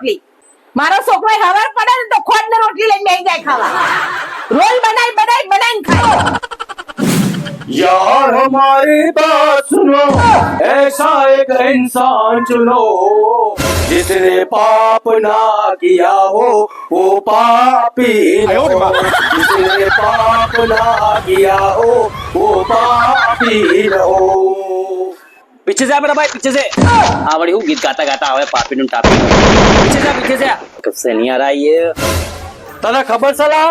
રોટલી મારો છોકરો હવાર પડે ને તો ખોટ ને રોટલી લઈને બેસી જાય ખાવા રોજ બનાઈને ખાય यार हमारी बात सुनो ऐसा एक इंसान चुनो जिसने पाप ना किया हो वो पापी हो जिसने पाप ना किया हो वो पापी हो पीछे से मेरा भाई पीछे से हाँ बड़ी हूँ गीत गाता गाता आवे पापी નું ટાપી पीछे से कब से नहीं आ रहा ये તને ખબર છે લા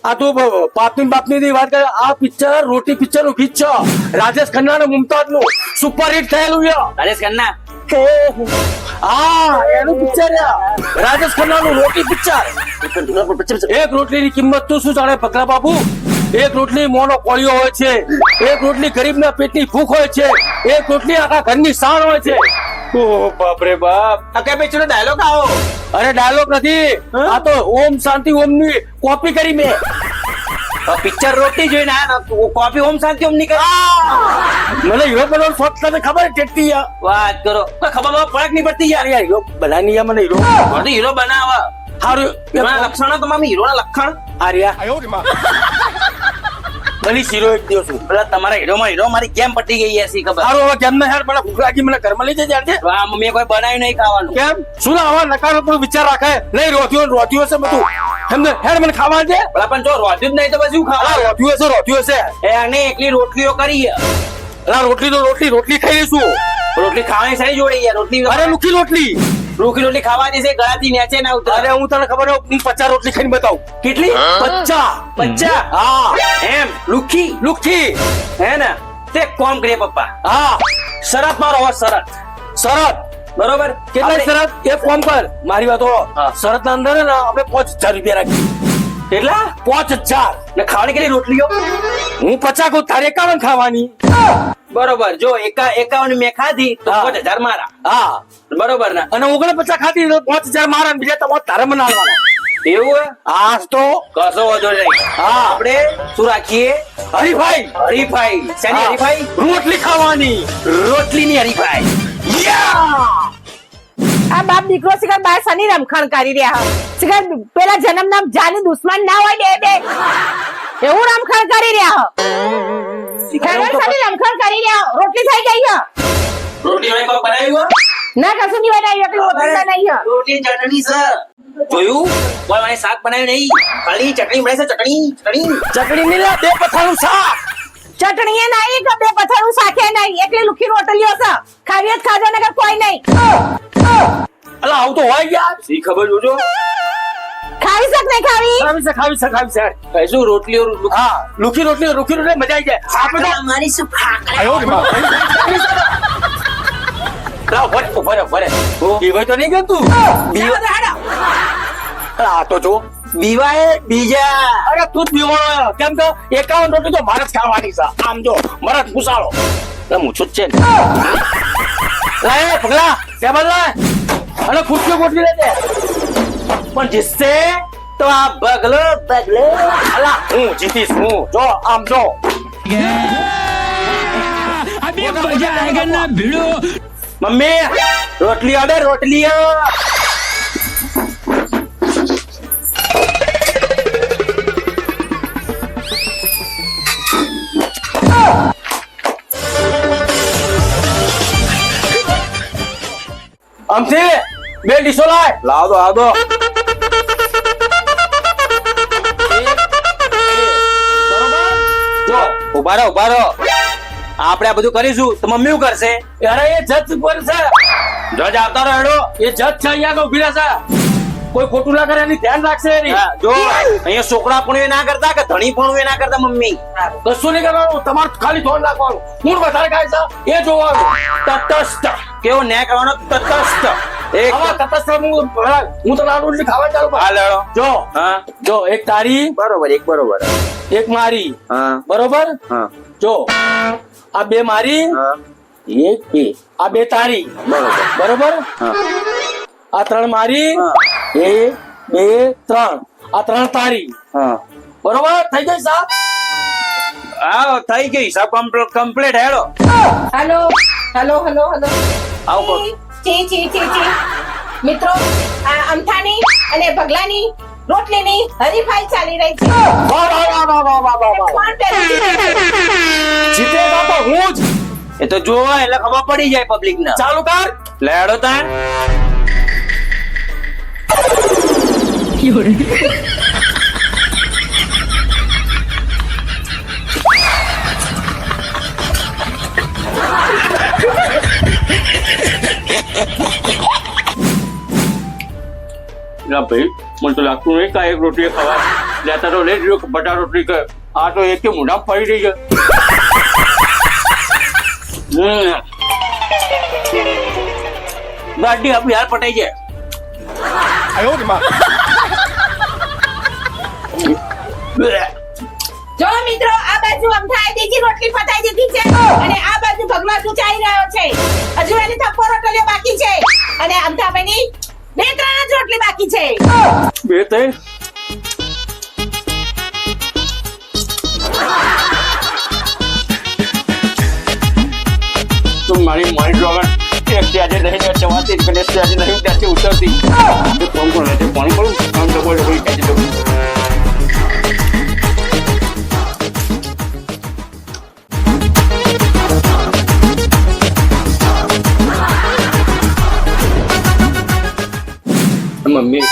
આ તું પાપની બાપની ની વાત કરે આ પિક્ચર રોટી પિક્ચર નું ગીત છે રાજેશ ખન્ના અને મુમતાજ નું સુપર હિટ થયેલું છે રાજેશ ખન્ના હા એનું પિક્ચર છે રાજેશ ખન્ના નું રોટી પિક્ચર એક રોટલી ની કિંમત તું શું જાણે પગલા બાબુ એક રોટલી મોનો કોળિયો હોય છે એક રોટલી ગરીબના પેટની ભૂખ હોય છે એક રોટલી આખા ઘરની શાન હોય છે ઓહ બાપ રે બાપ આ કઈ પિક્ચર નો ડાયલોગ આવો અરે ડાયલોગ નથી આ તો ઓમ શાંતિ ઓમ ની કોપી કરી મેં પિક્ચર રોટી જોઈને આ કોપી ઓમ શાંતિ ઓમ ની કરે મને હીરો બનાવવાનો શોખ તને ખબર કેટલી યાર વાત કરો ખબર ફરક નહીં પડતી યાર યાર હીરો બનાની યાર મને હીરો હીરો બનાવા હારું લક્ષણો તમારા હીરો ના લક્ષણ આર્યા બની શીરો એક દિવસ પેલા તમારા હીરો મારી કેમ પટી ગઈ એસી ખબર હારું હવે કેમ ને યાર મને ભૂખ લાગી મને ઘરમાં લઈ જજે આજે આ મમ્મી કોઈ બનાવ્યું નહીં ખાવાનું કેમ શું ના આવા નકારાત્મક વિચાર રાખે નહીં રોધ્યો છે બધું એમને હેડ મને ખાવા દે પેલા પણ જો રોધ્યું જ નહીં તો પછી શું ખાવા રોધ્યું છે એને એકલી રોટલીઓ કરી અલા રોટલી ખાઈ લઈશું રોટલી ખાવાની સારી જોડે યાર રોટલી અરે લુખી રોટલી ખાવા દેશે ગળાથી નીચે ના ઉતરે અરે હું તને ખબર હું 50 રોટલી ખાઈને બતાવું કેટલી 50 હા એમ લુખી હે ને તે કોમ કરે પપ્પા હા શરત મારો શરત બરોબર કેટલા શરત એક ફોર્મ પર મારી વાત હો શરત ના અંદર ને આપણે 5000 રૂપિયા રાખી કેટલા 5000 ને ખાવાની કેટલી રોટલીઓ હું 50 કહું તારે 51 ખાવાની બરોબર જો 51 મેં ખાધી તો 5000 મારા હા બરોબર ને અને 49 ખાધી તો 5000 મારા ને બીજા તમારે તારે મને આવવાના એવું હે આજ તો કશો વાંધો નહીં હા આપણે શું રાખીએ હરીફાઈ શેની હરીફાઈ રોટલી ખાવાની રોટલીની હરીફાઈ આ બાપ દીકરો શિખર બાર સની રમખણ કરી રહ્યા શિખર પેલા જન્મ નામ જાની દુશ્મન ના હોય બે એવું રમખણ કરી રહ્યા શિખર સની રમખણ કરી રહ્યા રોટલી થઈ ગઈ છે રોટલી વાળી કોક બનાવ્યું ના કશું નહીં બનાવ્યું એટલે રોટલી બનાવી છે રોટલી ચટણી સર જોયું કોઈ મને શાક બનાવ્યું નહીં ખાલી ચટણી મળે છે ચટણી ની બે પથાનું શાક ચટણી એ નહીં કે બે પથારું શાકે નહીં એકલી લુખી રોટલીઓ છે ખાવી જ ખાજો નકર કોઈ નહીં અલા આવું તો હોય યાર સી ખબર જોજો ખાવી શક નહીં ખાવી છે કઈશું રોટલીઓ હા લુખી રોટલી મજા આવી જાય આપણે તો અમારી શું આયો રે બાપ ભરે બીવાય તો નહીં ગતું આ તો જો બીવાય બીજા અરે તું જ બીવાણો કેમ કે 51 રોટલી તો મારે જ ખાવાની છે આમ જો મારે જ પૂછાડો મૂછું જ છે લાય પગલા ટેબલ લાય અને ખુરશીઓ ગોઠવી લેજે પણ જીતશે તો આ બગલો અલા હું જીતીશ હું જો આમ જો अभी मजा आएगा ना भिड़ो મમ્મી રોટલી ઓર્ડર રોટલી આમથી બે ડીશો લાય લાવ દો જો ઉભા રહો આપણે આ બધું કરીશું તો મમ્મી શું કરશે અરે એ જજ પર છે જજ આવતા રહેડો એ જજ છે અહીંયા તો ઉભી રહેશે કોઈ ખોટું ના કરે એની ધ્યાન રાખશે એની જો અહીંયા છોકરા પણ એ ના કરતા કે ધણી પણ એ ના કરતા મમ્મી કશું નહીં કરવાનું તમારે ખાલી ધોન રાખવાનું કોણ વધારે ખાય છે એ જોવાનું તટસ્થ કેવો ન્યાય કરવાનો તટસ્થ એક તટસ્થ હું તો લાડુ રોટલી ખાવા ચાલુ હા લેડો જો હા જો એક તારી બરોબર એક મારી હા બરોબર હા જો આ બે મારી હા એક બે આ બે તારી બરોબર હા આ ત્રણ મારી એક બે ત્રણ આ ત્રણ તારી હા બરોબર થઈ ગઈ સાહેબ હા થઈ ગઈ હિસાબ કમ્પ્લીટ હેડો હેલો આવો ચી મિત્રો આ અમથાની અને ભગલાની રોટલીની હરીફાઈ ચાલી રહી છે. વાહ વાહ વાહ વાહ વાહ વાહ વાહ વાહ. કોણ પહેલું જીતે? જીતેગા તો હું જ. એ તો જોવા એટલે ખબર પડી જાય પબ્લિક ને. ચાલુ કર. લેડો તાન. ના ભાઈ મને તો લાગતું નહીં કે આ એક રોટલી ખવાય. લેતા તો લઈ લીધો બટાટા રોટલી કે આ તો એક મોઢા ફરી રહી છે. ગાડી આપણી હાલ પટાઈ જાય. જો મિત્રો આ બાજુ અમથાએ બીજી રોટલી પતાઈ દીધી છે અને આ બાજુ ભગલો ચૂચાઈ રહ્યો છે. હજુ એની થપ્પો રોટલીઓ બાકી છે અને અમથાભાઈની 2-3 જ રોટલી બાકી છે. બે ત્રણ તું મારી મારી ડ્રોગન એક આજે નહીં ચવાતી કે આજે નહીં ત્યાંથી ઉતરતી તો ફોન કોણ લેતે ફોન કરું કામ તો બોલ બોલ કહી દો. મમ્મી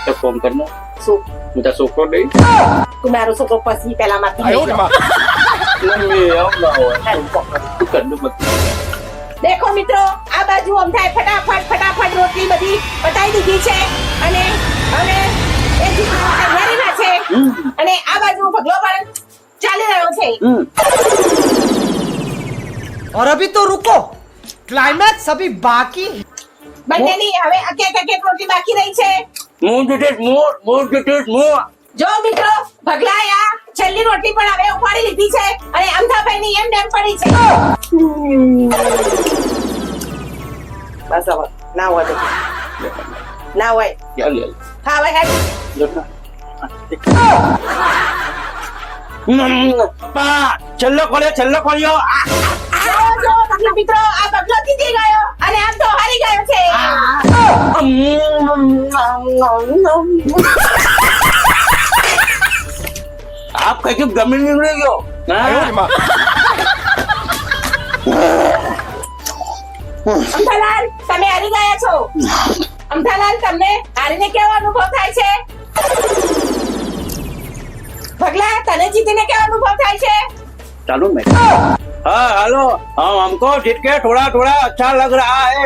તો ફોન કરનો શું હું તો છોકરો નહીં. તું મારો છોકરો પછી પેલા માંથી મમ્મી આવ ના હોય તું કર દો મત. દેખો મિત્રો આ બાજુ અમથાએ ફટાફટ રોટલી બધી પતાઈ દીધી છે અને હવે એ જીતવાની તૈયારીમાં છે અને આ બાજુ ભગલો પણ ચાલી રહ્યો છે. और अभी तो रुको, क्लाइमैक्स अभी बाकी है. બંનેની હવે એક રોટલી બાકી રહી છે. મોર જટેશ મોર જો મિત્રો ભગલાયા છેલ્લી રોટલી પણ હવે ઉપાડી લીધી છે અને અમથાભાઈની એમ ડેમ પડી છે. બસ હવે ના હોય તો ના હોય યાર યાર હા હવે હેડ. પા છેલ્લો ખોલ્યો જો મિત્રો આ ભગલો જીતી ગયો અને આમ તો હારી ગયો છે. આપ કઈ કે ગમી નીકળી ગયો. અમથાલાલ તમે હારી ગયા છો. અમથાલાલ તમને હારીને કેવો અનુભવ થાય છે? ભગલા તને જીતીને કેવો અનુભવ થાય છે? चालू में हाँ हेलो हाँ हमको जीत के थोड़ा थोड़ा अच्छा लग रहा है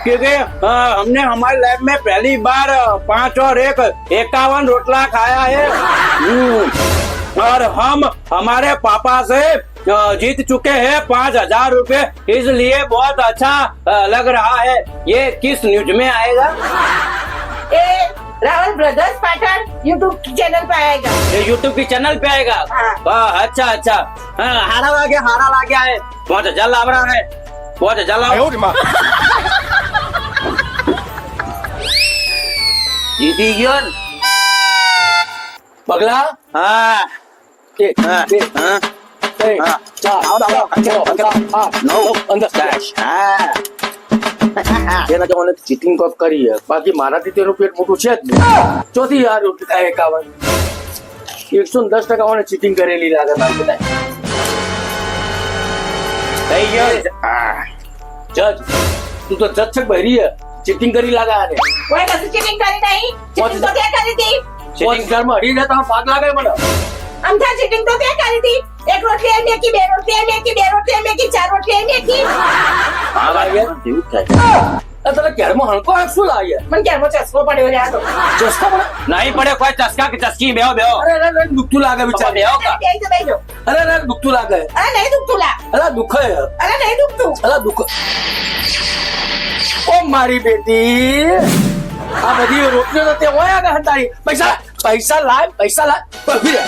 क्योंकि हमने हमारे लाइफ में पहली बार 5 और 1 51 रोटला खाया है और हम हमारे पापा से जीत चुके हैं 5,000 रुपए इसलिए बहुत अच्छा लग रहा है. ये किस न्यूज में आएगा? ए Rawal brothers pattern YouTube channel पे आएगा. ये यूट्यूब की चैनल पे आएगा. हाँ. अच्छा अच्छा हाँ, हारा ला गया है 5,000 लाभ रहा है 5,000 लाभ जीती गयो ने? પગલા हाँ એક બે हाँ ત્રણ हाँ. 4 5 6 7 8 9 અંદર हाँ એના જવાને ચીટિંગ કોક કરી છે. બાકી મારાથી તેનું પેટ મોટું છે જ નહીં. ચોથી આ રોટલી થાય 51 110% મને ચીટિંગ કરેલી લાગે મારે બધા. થઈ ગયો જજ તું તો જજ છે બહેરી છે. ચીટિંગ કરી લાગે આને. कोई कभी चीटिंग करी नहीं. चीटिंग तो क्या करी थी? 5000 માં હરી જતા ભાગ લાગે મને. अमथा चीटिंग तो क्या करी थी? एक रोटली एम की, 2 रोटली एम की, 2 रोटली एम की, 4 रोटली एम की. हाँ भाई जीव થાય આ તને ક્યારમાં હણકો આ શું લાગે? मन क्या वो चस्को पड़े हो रहा तो. ચસ્કો મને નહીં પડે કોઈ ચસ્કા કે ચસ્કી બેહો અરે અરે દુખતું લાગે બિચાર. બેહો કા यही तो बैठो. અરે અરે દુખતું લાગે. अरे नहीं दुखतू ला. અરે દુખે अरे नहीं दुखतू. અરે દુખ. ઓ મારી બેટી આ બધી રોટલીઓ તો તે હોય આગળ હંતાડી. પૈસા લાય ઉભી રહે.